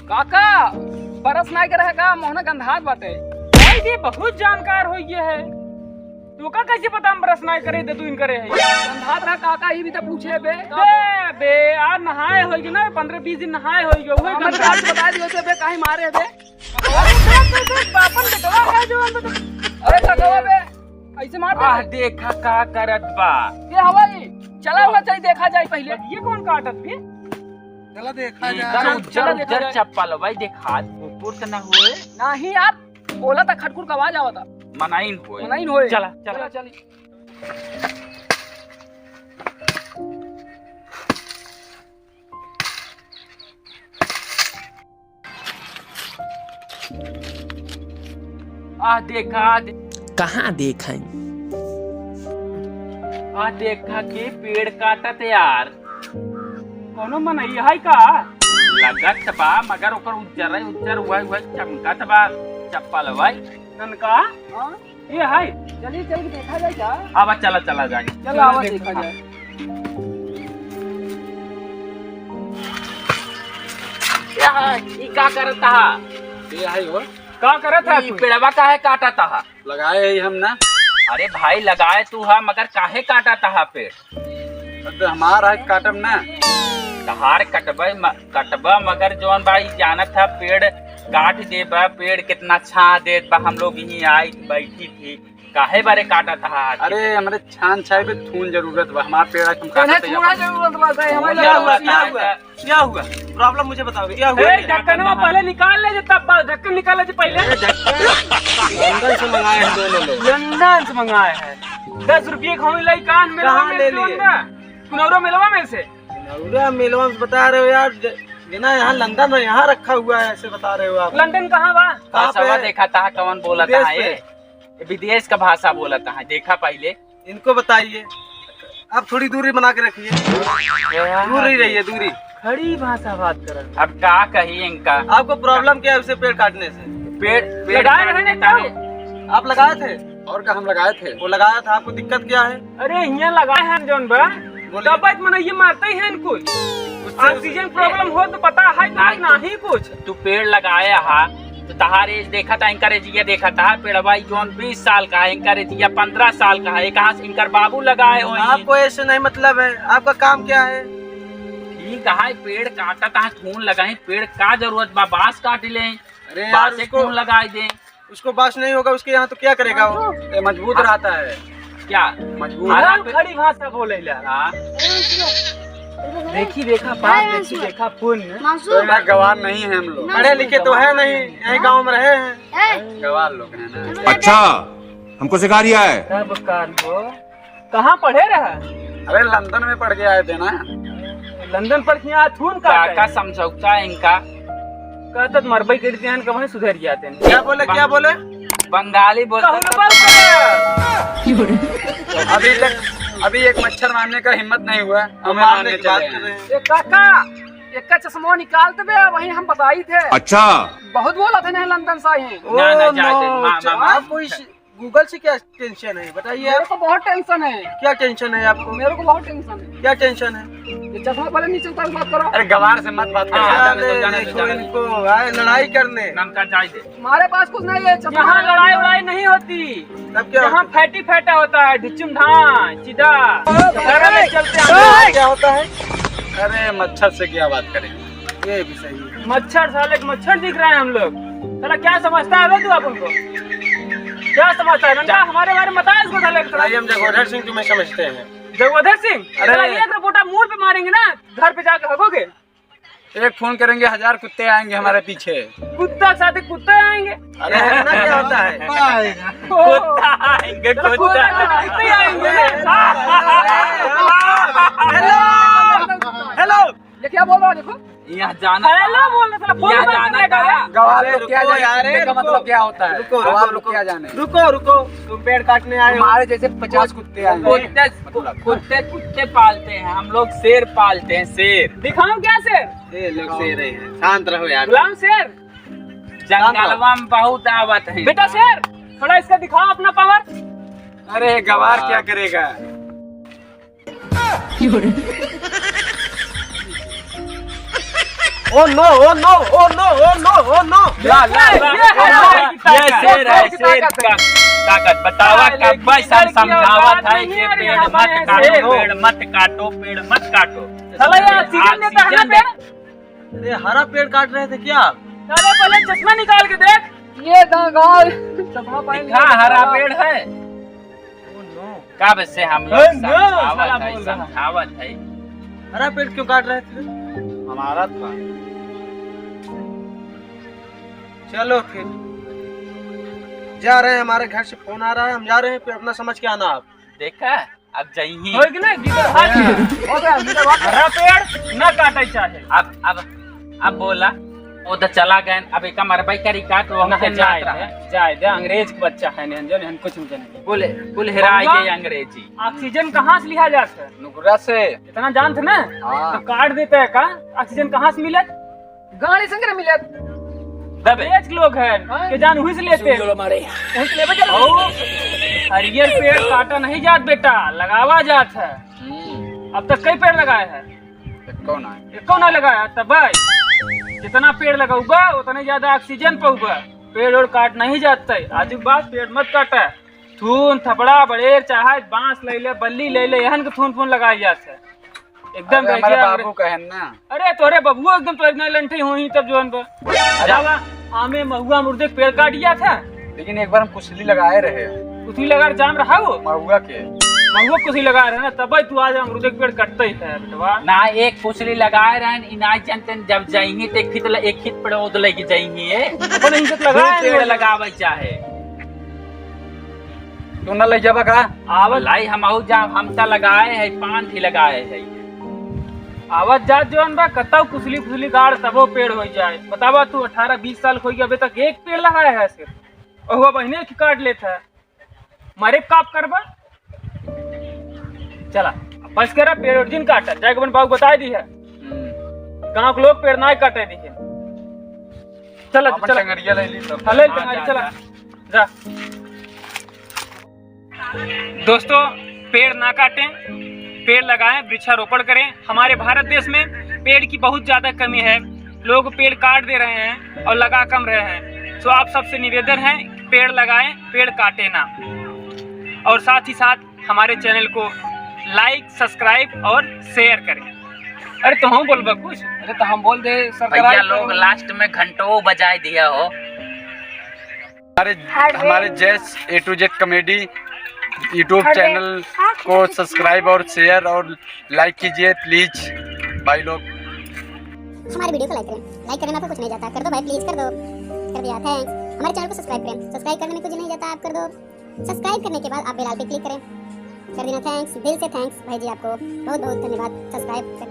काका बरस नहीं करे का मोहना गंधात बाटे भाई ये बहुत जानकार हो गया है। तू का कैसे पता हम बरस नहीं करे तू इन करे है गंधात रहा काका ही भी तो पूछे बे बे आज नहाए होगी ना 15-20 दिन नहाए होगी वही हमर रात बता दियो से बे काहे मारे बे बापन बेटवा है जो अरे काका बे ऐसे मार आह देखा का करत बा ये हवाई चला हुआ चाहिए देखा जाए पहले ये कौन काटत भी चला देखा इधर जाए। उज्जर चप्पल भाई देखा कुकुर त ना होए नहीं यार बोला था खटखुर का आवाज आवता मनाइन होए नहीं होए चला चला चला चली आह देखा कहाँ देखें? आह देखा के पेड़ काटत यार कोनो मन है का लगत बा मगर ओकर उज्जर हुआ चमकत बा चप्पल भाई ननका हां ये है चलिए चल के देखा जाए क्या अब चला जाए चलो आवा देखा जाए ई का करता ये है वो का करत है ई पेड़वा काहे काटा था लगाए है हम ना। अरे भाई लगाए तू हा मगर काहे काटा था पेड़ तो हमारा है काटम ना। तहार कटबा मगर जौन भाई जानत था पेड़ काट दे बा पेड़ कितना छा दे बा हम लोग यहीं आई बैठी थी काहे बारे काटा था। अरे हमारे छान छाई पे थून जरूरत बा हमारा पेड़ तुम कने काटते थोड़ा जरूरत बा है हमारे क्या हुआ प्रॉब्लम मुझे बताओगे क्या हुआ? ढक्कनवा पहले निकाल ले तब ढक्कन निकाले जो पहले लंदन से मंगाए हैं दोनों लोग। लंदन से मंगाए हैं 10 रुपये खाने लाई कान में कहाँ ले लिए? कुनौरो मिलवा में से नौरा मेलवा में बता रहे हो यार बिना यहाँ लंदन में यहाँ रखा हुआ है ऐसे बता रहे हो आप। लंदन कहाँ बा कहाँ पे भाषा है? देखा था कौन बोला विदेश था पे। ये विदेश का भाषा बोला था देखा पहले इनको बताइए आप थोड़ी दूरी बना के रखिए दूर ही रहिए दूरी। खड़ी भाषा बात कर अब का कही इनका आपको प्रॉब्लम क्या है उसे पेड़ काटने से? पेड़ लगाए काट रहने देता दो। है। आप लगाए थे? और का हम लगाए थे। वो लगाया था आपको दिक्कत क्या है? अरे यहाँ लगाए हैं जोन बा बोलिए। तब मन ये मारते ही हैं कुछ ऑक्सीजन प्रॉब्लम हो तो पता है नहीं कुछ तू पेड़ लगाया हा तो तहार एज देखा था इनका रेजिया देखा था पेड़वा जोन 20 साल का है इनका रेजिया 15 साल का है कहाँ से इनकर बाबू लगाए हो आपको ऐसे नहीं मतलब है आपका काम क्या है? ठीक है पेड़ काटा था खून लगाए पेड़ का जरूरत बा बांस काट ले अरे यार बांस से उसको खून लगाए दे उसको बास नहीं होगा उसके यहाँ तो क्या करेगा वो? ये मजबूत रहता है क्या मजबूत। अरे खड़ी भाषा बोले ला हाँ देखी देखा बात देखी देखा फोन तो मैं गवार नहीं है हम लोग पढ़े लिखे तो है नहीं यही गांव में रहे हैं। गवार लोग हैं ना। अच्छा हमको सिखा रिया है। कब कान हो कहाँ पढ़े रहा अरे लंदन में पढ़ के आए थे ना। लंदन पर यहाँ थून का का समझौता है इनका कहता मरबई करते हैं कहीं सुधर जाते हैं क्या बोले क्या बोले? बंगाली बोलते अभी एक मच्छर मारने का हिम्मत नहीं हुआ हमें मारने मारने की बात चले कर हैं। रहे हैं। ये काका एक का चश्मा निकालते बे वही हम बताई थे अच्छा बहुत बोला थे नहीं लंदन से आए हैं ना, ना, ओ, जाए दे, नो, मा- मा- आपको इस गूगल से क्या टेंशन है बताइए मेरे आप को बहुत टेंशन है क्या टेंशन है आपको? मेरे को बहुत टेंशन है क्या टेंशन है? ये चश्मा पहले नीचे उतार बात करो अरे गवार से मत बात करो। अरे देखो इनको आए लड़ाई करने नमका जाए दे हमारे पास कुछ नहीं है चश्मा यहाँ लड़ाई उड़ाई नहीं होती तब क्या यहाँ फैटी फैटा होता है ढिचुम ढां सीधा घर में चलते हैं क्या होता है? अरे मच्छर से क्या बात करेंगे। ये भी सही है। मच्छर साले के मच्छर दिख रहे हैं हम लोग साला क्या समझता है तू अपन को क्या समझता है घंटा हमारे बारे में बताया इसको साले भाई हम जगोधर सिंह तुम्हें समझते हैं। जगोधर सिंह अरे- अरे एक रपोटा मुंह पे मारेंगे ना घर पे जाके हगोगे एक फोन करेंगे 1000 कुत्ते आएंगे हमारे पीछे। कुत्ता के साथ कुत्ते आएंगे अरे हरना क्या होता है? कुत्ता आएंगे कुत्ता कुत्ता के साथ कुत्ते आएंगे हेलो ये क्या बोल रहा हो देखो यहाँ जाना हेलो बोल रहा फोन यहाँ में जाना करेगा था गवार अरे लोग क्या रुको जाने यार, कुत्ते का रुको। मतलब क्या होता है। रुको, गवार रुको, लोग क्या जाने। रुको रुको तुम पेड़ काटने आए हो। हमारे जैसे 50 कुत्ते आएंगे। कुत्ते कुत्ते पालते हैं हम लोग शेर पालते हैं शेर दिखाऊं क्या शेर ये लोग सही रहे हैं शांत रहो यार। गुलाम शेर जंगलवा में बहुत आवत है बेटा शेर थोड़ा इसका दिखाओ अपना पावर अरे गवार क्या करेगा। Oh no oh no oh no oh no oh no. ला ला ला ये शेर है, शेर का ताकत बतावा कब भाई समझावत है कि पेड़ मत काटो, पेड़ मत काटो, पेड़ मत काटो। साला ये ऑक्सीजन देता है ना पेड़। अरे हरा पेड़ काट रहे थे क्या आप? साले पहले चश्मा निकाल के देख। ये गाल सभा पाई दिखा हरा पेड़ है। कब से हम लोग समझावत है। हरा पेड़ क्यों काट रहे थे? हमारा था। चलो फिर जा रहे हैं, हमारे घर से फोन आ रहा है, हम जा रहे हैं, फिर अपना समझ के आना आप। देखा अब जाइए। होय कि नहीं हरा पेड़ न काटे चाहे। अब बोला वो तो चला गए। अब एक मरबई करी काट वो हमके जाए दे अंग्रेज के बच्चा है ने जो कुछ नहीं जाने। बोले कुल हिराई गए अंग्रेजी। ऑक्सीजन कहाँ से लिया जाता है? नुकरा से। इतना जानते ना? हाँ। तो काट देता है का ऑक्सीजन कहाँ से मिले? गाड़ी संग मिलत अंग्रेज के लोग हैं के जान हुई से लेते हैं। हरियर पेड़ काटा नहीं जात बेटा, लगावा जात है। अब तक कई पेड़ लगाए हैं? कौन है? एको ना लगाया तब जितना पेड़ लगाऊबा उतना ज्यादा ऑक्सीजन पाऊबा। पेड़ और काट नहीं जाता है। आज बात पेड़ मत काटा। थून थपड़ा बड़ेर चाहे बांस ले ले बल्ली ले ले एहन के थून फून लगाई जाता है एकदम। हमारे बाबू कहन ना। अरे तोरे बबुआ एकदम तो इतना लंठी हुई तब जोन पर जावा आमे महुआ मुर्दे पेड़ काट दिया था। लेकिन एक बार हम कुशली लगाए रहे। कुछ लगा जाम रहा वो महुआ के। महुआ कुछ लगा रहे ना तब तू आज अमरूद के पेड़ कटते ही है बेटवा। ना एक कुशली लगाए रहे इनाज जानते जब जाइए तो एक हित पेड़ ओद लेके जाइए। अपन ही से लगाए पेड़ लगावे चाहे तू ना ले जाबा का? आवत लाई हम आऊ जा हम ता लगाए है 5 ही लगाए है। आवत जात जोन बा कतौ कुसली फुसली गाड़ तबो पेड़ हो जाए। बतावा तू 18-20 साल हो गया अभी तक एक पेड़ लगाया है सिर्फ। और हुआ बहने की काट लेता है मारे काप करबा। चला बस करा पेड़ और दिन काटा जाके अपन बाबू बता दी है। गाँव के लोग पेड़ ना काटे दिखे। चला अपन चला टंगड़िया ले ली तब। चले हाँ, जा, चला जा। दोस्तों पेड़ ना काटें, पेड़ लगाएं, वृक्षारोपण करें। हमारे भारत देश में पेड़ की बहुत ज्यादा कमी है। लोग पेड़ काट दे रहे हैं और लगा कम रहे हैं। तो आप सबसे निवेदन है पेड़ लगाएं, पेड़ काटें ना। और साथ ही साथ हमारे चैनल को लाइक सब्सक्राइब और शेयर करें। अरे तो हम बोल कुछ। अरे तो हम बोल दे भैया लोग लास्ट में घंटों बजाए दिया हो। हमारे जैस A to Z comedy YouTube channel को सब्सक्राइब और शेयर और लाइक कीजिए प्लीज भाई लोग। हमारे वीडियो को लाइक करना तो कुछ नहीं जाता, कर दो भाई प्लीज, कर दो, कर दिया, थैंक्स। हमारे चैनल को सब्सक्राइब करें, सब्सक्राइब करने में कुछ नहीं जाता, आप कर दो। सब्सक्राइब करने के बाद आप बेल आइकन पे क्लिक करें, कर देना, थैंक्स, दिल से थैंक्स भाई जी, आपको बहुत बहुत धन्यवाद सब्सक्राइब